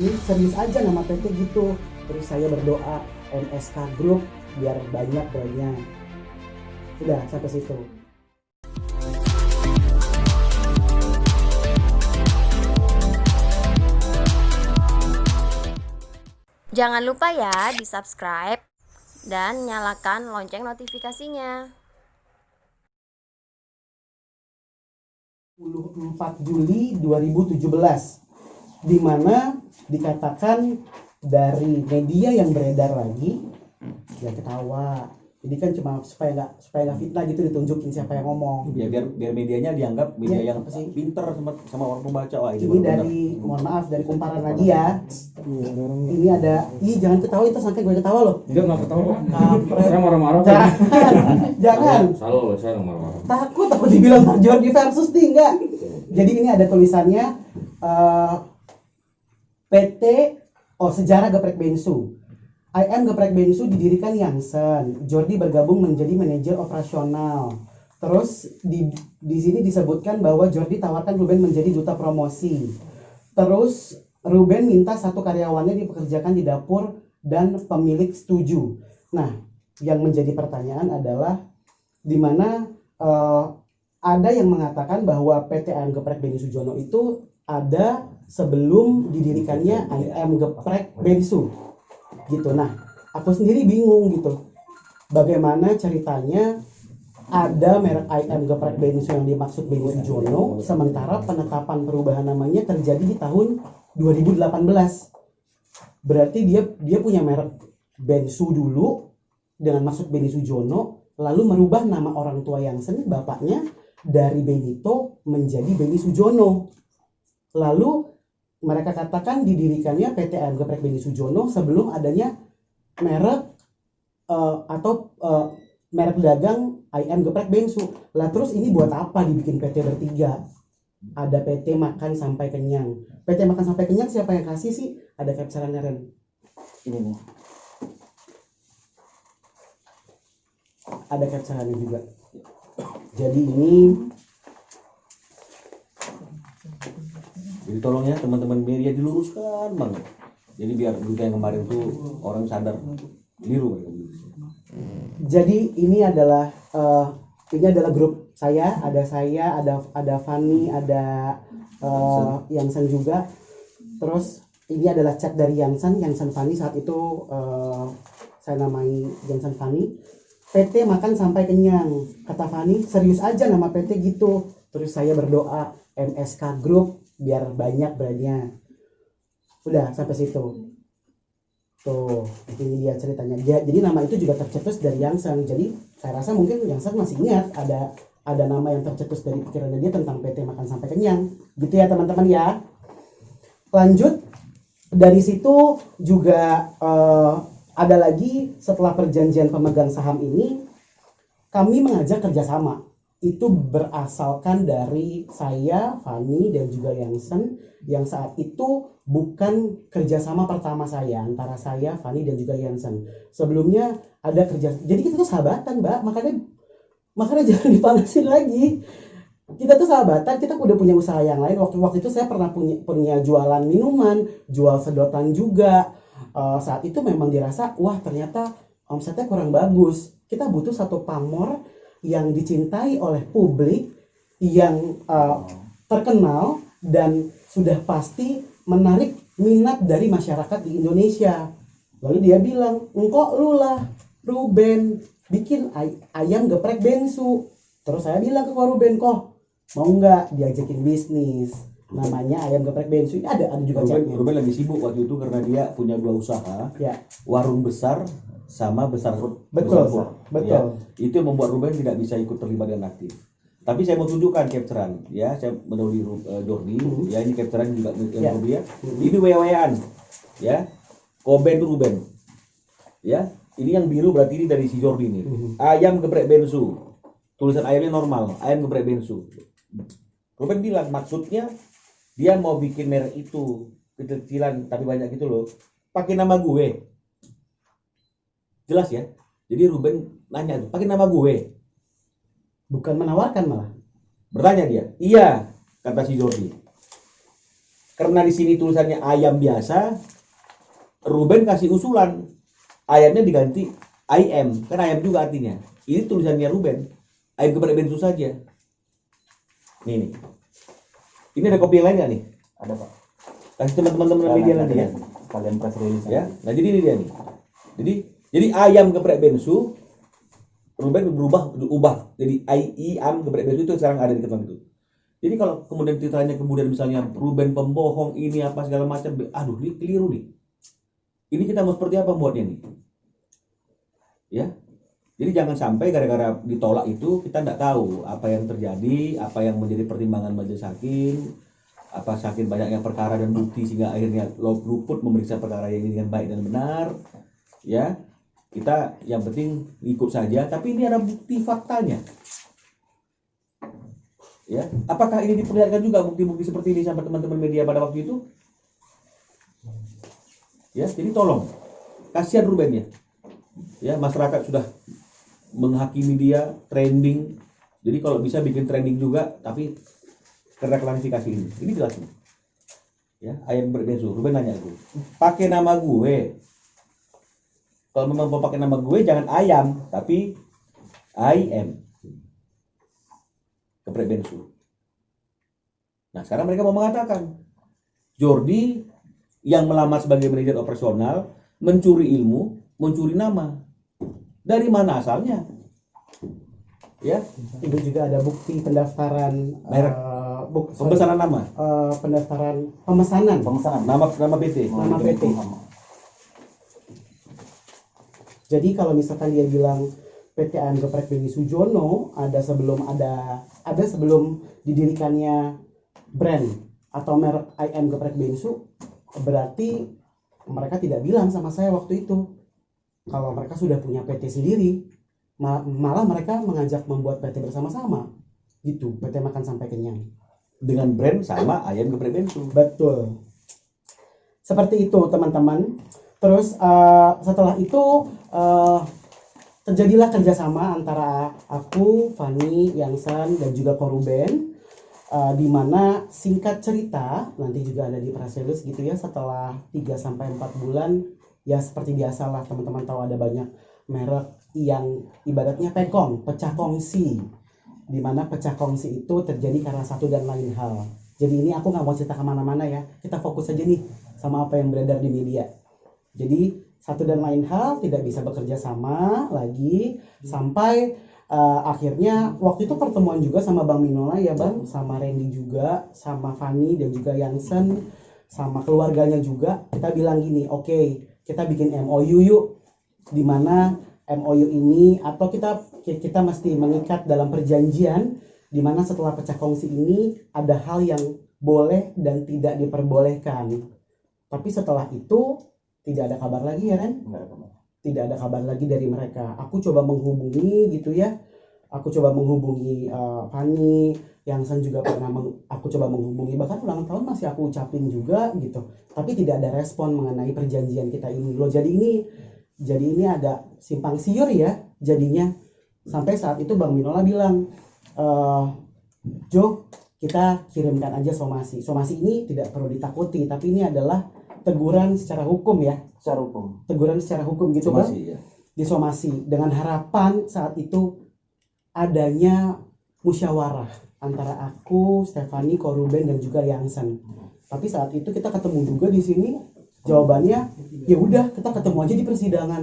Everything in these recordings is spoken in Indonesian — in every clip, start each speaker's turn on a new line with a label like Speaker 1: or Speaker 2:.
Speaker 1: Ini serius aja nama PT gitu. Terus saya berdoa MSK Group biar banyak brandnya. Udah sampai situ.
Speaker 2: Jangan lupa ya di subscribe dan nyalakan lonceng notifikasinya.
Speaker 1: 24 Juli 2017 di mana dikatakan dari media yang beredar lagi ya ketawa. Jadi kan cuma supaya nggak fitnah gitu, ditunjukin siapa yang ngomong.
Speaker 3: Ya biar medianya dianggap media
Speaker 1: Ya,
Speaker 3: yang
Speaker 1: apa sih?
Speaker 3: pinter sama orang pembaca. Wah,
Speaker 1: Ini dari mohon maaf dari kumparan lagi ya. Ini ada, jangan ketawa itu sampai gue ketawa loh.
Speaker 4: Enggak ketawa.
Speaker 1: Kampret.
Speaker 4: Saya marah-marah.
Speaker 1: Jangan.
Speaker 4: Salah saya marah-marah.
Speaker 1: Takut dibilang Jordi versus nih, enggak. Jadi ini ada tulisannya PT Sejarah Geprek Bensu. IM Geprek Bensu didirikan Jansen. Jordi bergabung menjadi manajer operasional. Terus di sini disebutkan bahwa Jordi tawarkan Ruben menjadi duta promosi. Terus Ruben minta satu karyawannya dipekerjakan di dapur dan pemilik setuju. Nah, yang menjadi pertanyaan adalah di mana ada yang mengatakan bahwa PT IM Geprek Beni Sujono itu ada sebelum didirikannya IM Geprek Bensu gitu. Nah, aku sendiri bingung gitu. Bagaimana ceritanya ada merek IM Geprek Bensu yang dimaksud Beni Sujono, sementara penetapan perubahan namanya terjadi di tahun 2018. Berarti dia punya merek Bensu dulu dengan maksud Beni Sujono, lalu merubah nama orang tua Jansen, bapaknya, dari Benito menjadi Beni Sujono. Lalu mereka katakan didirikannya PT IM Geprek Beni Sujono sebelum adanya merek merek dagang IM Geprek Bensu. Lah terus ini buat apa dibikin PT bertiga? Ada PT Makan Sampai Kenyang. PT Makan Sampai Kenyang siapa yang kasih sih? Ada capturannya Ren. Ini nih. Ada capturannya juga. Jadi ini
Speaker 3: Jadi tolong ya teman-teman media diluruskan banget. Jadi biar berita yang kemarin tuh orang sadar keliru.
Speaker 1: Jadi ini adalah grup saya, ada Fanny, ada Jansen juga. Terus ini adalah chat dari Jansen Fanny saat itu saya namai Jansen Fanny. PT Makan Sampai Kenyang, kata Fanny, serius aja nama PT gitu. Terus saya berdoa MSK Group biar banyak brandnya. Udah sampai situ. Tuh, ini dia ceritanya. Jadi nama itu juga tercetus dari Jansen. Jadi saya rasa mungkin Jansen masih ingat ada nama yang tercetus dari pikirannya dia tentang PT Makan Sampai Kenyang. Gitu ya teman-teman ya. Lanjut dari situ juga ada lagi setelah perjanjian pemegang saham ini kami mengajak kerjasama. Itu berasalkan dari saya, Fanny, dan juga Jansen yang saat itu bukan kerjasama pertama saya antara saya, Fanny, dan juga Jansen. Sebelumnya ada kerja, jadi kita tuh sahabatan, Mbak. Makanya jangan dipanasin lagi. Kita tuh sahabatan, kita udah punya usaha yang lain. Waktu itu saya pernah punya jualan minuman, jual sedotan juga. Saat itu memang dirasa, wah ternyata omsetnya kurang bagus. Kita butuh satu pamor yang dicintai oleh publik, yang terkenal dan sudah pasti menarik minat dari masyarakat di Indonesia. Lalu dia bilang, engkau lu lah Ruben bikin ayam geprek Bensu. Terus saya bilang ke Ruben, kok mau nggak diajakin bisnis namanya ayam geprek Bensu. Ada juga chatnya.
Speaker 3: Ruben lagi sibuk waktu itu karena dia punya dua usaha ya. Warung besar sama besar
Speaker 1: betul.
Speaker 3: Ya, itu yang membuat Ruben tidak bisa ikut terlibat dengan aktif. Tapi saya mau tunjukkan capturean ya, saya mendahului Jordi ya, ini capturean juga yang ya. Ini WWan ya, Koben itu Ruben ya, ini yang biru berarti ini dari si Jordi nih. Ayam geprek Bensu, tulisan ayamnya normal, ayam geprek Bensu. Ruben bilang maksudnya dia mau bikin merek itu kecil-kecilan tapi banyak gitu loh, pakai nama gue. Jelas ya. Jadi Ruben nanya tuh, pakai nama gue.
Speaker 1: Bukan menawarkan malah.
Speaker 3: Bertanya dia. Iya, kata si Jordi. karena di sini tulisannya ayam biasa, Ruben kasih usulan ayamnya diganti IM, kan ayam juga artinya. Ini tulisannya Ruben, ayam geprek bensu saja. Nih. Ini ada kopi yang lain nggak nih?
Speaker 5: Ada Pak.
Speaker 3: Kasih teman-teman media nanti ya.
Speaker 5: Kalian press release
Speaker 3: Ya. Nah jadi ini dia nih. Jadi ayam geprek bensu, Ruben ubah jadi ayam geprek bensu itu sekarang ada di ketentuan itu. Jadi kalau kemudian ditanya kemudian misalnya Ruben pembohong ini apa segala macam, aduh ini keliru nih. Ini kita mau seperti apa buatnya nih? Ya. Jadi jangan sampai gara-gara ditolak itu kita tidak tahu apa yang terjadi, apa yang menjadi pertimbangan majelis hakim, apa saking banyaknya perkara dan bukti sehingga akhirnya luput memeriksa perkara yang ini dengan baik dan benar. Ya. Kita yang penting ikut saja, tapi ini ada bukti faktanya. Ya, apakah ini diperlihatkan juga bukti-bukti seperti ini sama teman-teman media pada waktu itu? Ya, jadi tolong kasihan Ruben ya. Ya, masyarakat sudah menghakimi dia trending. Jadi kalau bisa bikin trending juga, tapi karena klarifikasi ini jelas nih. Ya, ayam berbensu. Ruben nanya aku, pakai nama gue. Kalau memang mau pakai nama gue, jangan ayam, tapi IM. Geprek bensu. Nah sekarang mereka mau mengatakan Jordi yang melamar sebagai manajer operasional mencuri ilmu, mencuri nama. Dari mana asalnya? Ya,
Speaker 1: Itu juga ada bukti pendaftaran
Speaker 3: merek, pemesanan nama,
Speaker 1: pemesanan
Speaker 3: nama PT.
Speaker 1: nama PT. Jadi kalau misalkan dia bilang PT AM Geprek Benny Sujono ada sebelum didirikannya brand atau merek IM Geprek Bensu, berarti mereka tidak bilang sama saya waktu itu kalau mereka sudah punya PT sendiri. Malah mereka mengajak membuat PT bersama-sama gitu, PT Makan Sampai Kenyang
Speaker 3: Dengan brand sama ayam geprek bensu.
Speaker 1: betul, seperti itu teman-teman. Terus setelah itu terjadilah kerjasama antara aku, Fanny, Yangsan, dan juga Koruben, di mana singkat cerita nanti juga ada di press release gitu ya, setelah 3-4 bulan ya seperti biasalah teman-teman tahu ada banyak merek yang ibaratnya pecah kongsi, di mana pecah kongsi itu terjadi karena satu dan lain hal. Jadi ini aku nggak mau cerita kemana-mana ya, kita fokus aja nih sama apa yang beredar di media. Jadi satu dan lain hal tidak bisa bekerja sama lagi sampai akhirnya waktu itu pertemuan juga sama Bang Minola ya Bang, sama Randy juga, sama Fanny dan juga Yansen, sama keluarganya juga. Kita bilang gini, oke, kita bikin MOU yuk, dimana MOU ini atau kita mesti mengikat dalam perjanjian dimana setelah pecah kongsi ini ada hal yang boleh dan tidak diperbolehkan. Tapi setelah itu tidak ada kabar lagi ya Ren? Tidak ada kabar lagi dari mereka. Aku coba menghubungi gitu ya. Aku coba menghubungi Fanny, Yangsan juga pernah aku coba menghubungi, bahkan ulang tahun masih aku ucapin juga gitu. Tapi tidak ada respon mengenai perjanjian kita ini loh. Jadi ini agak simpang siur ya jadinya. Sampai saat itu Bang Minola bilang, Jo, kita kirimkan aja somasi. Somasi ini tidak perlu ditakuti, tapi ini adalah teguran secara hukum ya, teguran secara hukum gitu Bang,
Speaker 3: ya.
Speaker 1: disomasi dengan harapan saat itu adanya musyawarah antara aku, Stefani, Koruben dan juga Yangsan. Tapi saat itu kita ketemu juga di sini, jawabannya ya udah kita ketemu aja di persidangan.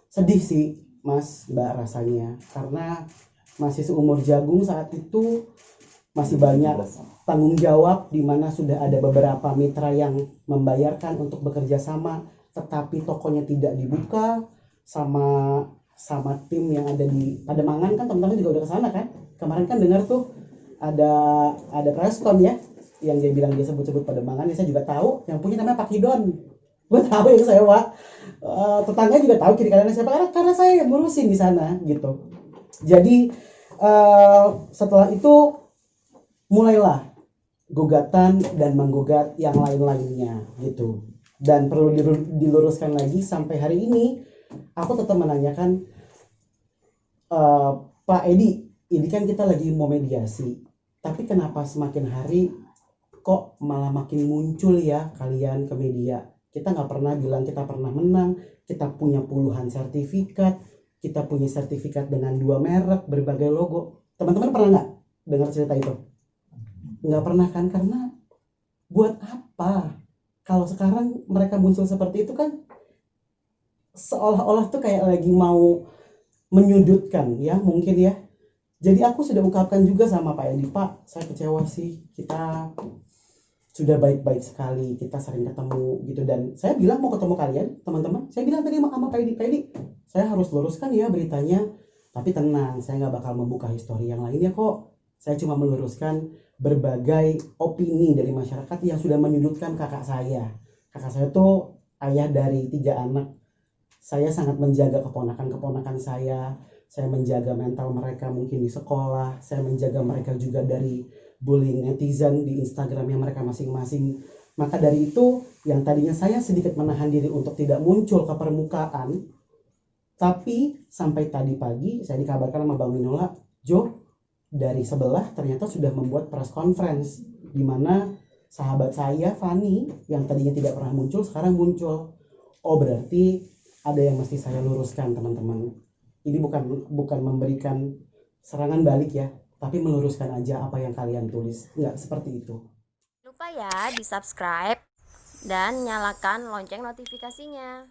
Speaker 1: Sedih sih Mas Mbak rasanya, karena masih seumur jagung saat itu, masih banyak tanggung jawab di mana sudah ada beberapa mitra yang membayarkan untuk bekerja sama, tetapi tokonya tidak dibuka sama tim yang ada di Pademangan. Kan teman-teman juga udah kesana kan kemarin, kan dengar tuh ada preskon ya yang dia bilang dia sebut-sebut Pademangan. Ya, saya juga tahu yang punya namanya Pak Hidon, gue tahu yang sewa, tetangga juga tahu kiri kanannya siapa karena saya yang ngurusin di sana gitu. Jadi setelah itu mulailah gugatan dan menggugat yang lain-lainnya gitu. Dan perlu diluruskan lagi sampai hari ini aku tetap menanyakan, Pak Edi, ini kan kita lagi mau mediasi, tapi kenapa semakin hari kok malah makin muncul ya kalian ke media. Kita nggak pernah bilang kita pernah menang, kita punya puluhan sertifikat, kita punya sertifikat dengan 2 merek, berbagai logo. Teman-teman pernah nggak dengar cerita itu? Nggak pernah kan? Karena buat apa? Kalau sekarang mereka muncul seperti itu kan seolah-olah tuh kayak lagi mau menyudutkan ya, mungkin ya. Jadi aku sudah ungkapkan juga sama Pak Edi, Pak, saya kecewa sih, kita sudah baik-baik sekali, kita sering ketemu gitu, dan saya bilang mau ketemu kalian teman-teman, saya bilang tadi sama Pak Edi, saya harus luruskan ya beritanya, tapi tenang, saya nggak bakal membuka histori yang lainnya kok, saya cuma meluruskan berbagai opini dari masyarakat yang sudah menyudutkan kakak saya tuh ayah dari 3 anak, saya sangat menjaga keponakan-keponakan saya menjaga mental mereka mungkin di sekolah, saya menjaga mereka juga dari bullying netizen di Instagramnya mereka masing-masing. Maka dari itu, yang tadinya saya sedikit menahan diri untuk tidak muncul ke permukaan, tapi sampai tadi pagi saya dikabarkan sama Bang Minola, Jo, dari sebelah ternyata sudah membuat press conference, di mana sahabat saya, Fani, yang tadinya tidak pernah muncul, sekarang muncul. Oh, berarti ada yang mesti saya luruskan, teman-teman. Ini bukan memberikan serangan balik ya, tapi meluruskan aja apa yang kalian tulis. Nggak seperti itu.
Speaker 2: Lupa ya di subscribe dan nyalakan lonceng notifikasinya.